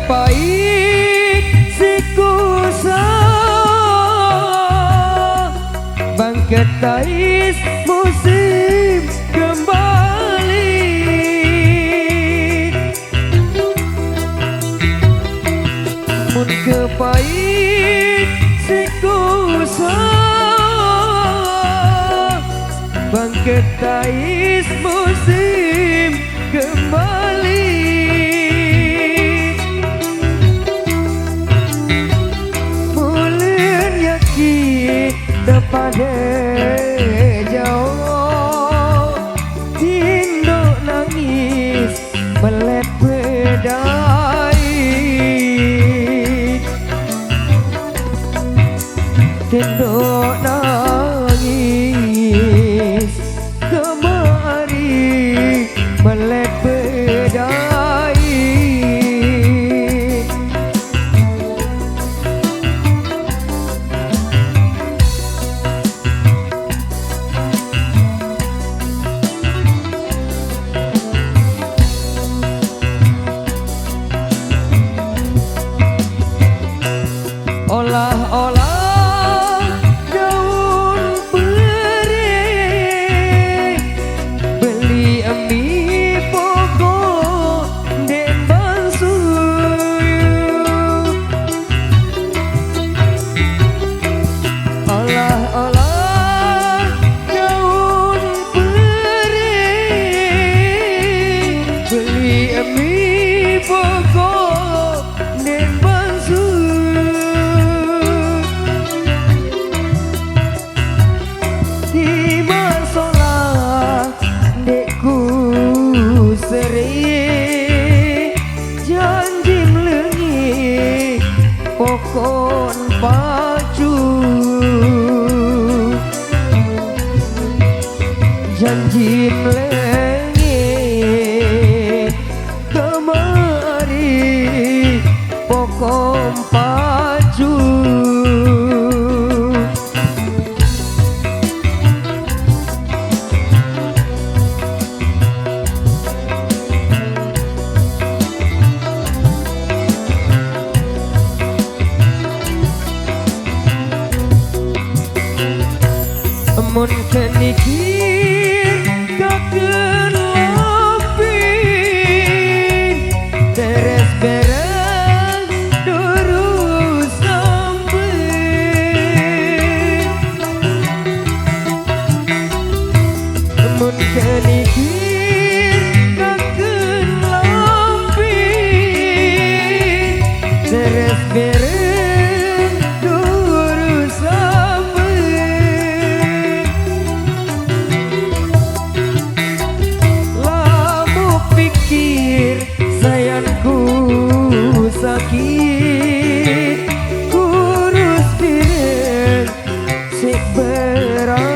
kepait sikusa bangkit tais musim kembali mun kepait sikusa bangkit tais musim kembali pada jauh tinduk nangis melet bedai tinduk nangis kemari melet bedai olah-olah daun beri beli emi pokok den bansuyu olah-olah daun beri beli emi pokok den janji melengi pokon pacu janji melengi kemari pokon pacu mun kenikir kaken lapin teres berang durus sampai mun kenikir kaken lapin teres berang sakit kurus piring si berangan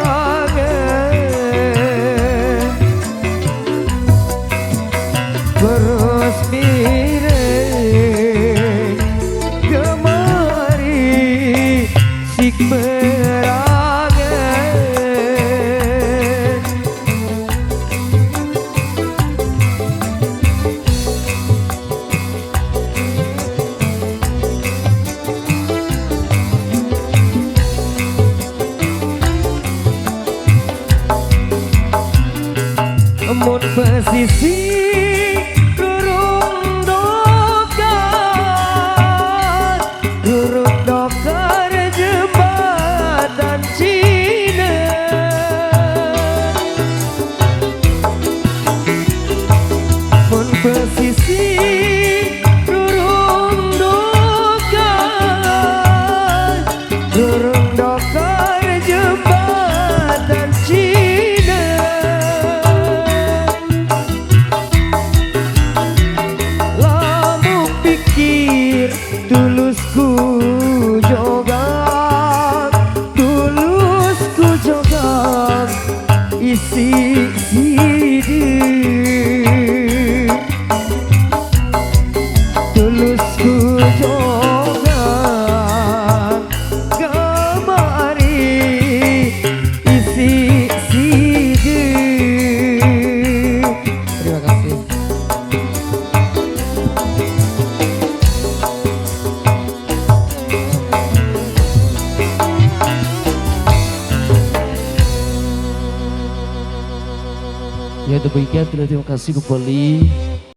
kurus piring kemari si berangan mun pesisir durung dokar jembatan Cina mun pesisir durung dokar jembatan Cina Ya demikian terima kasih kembali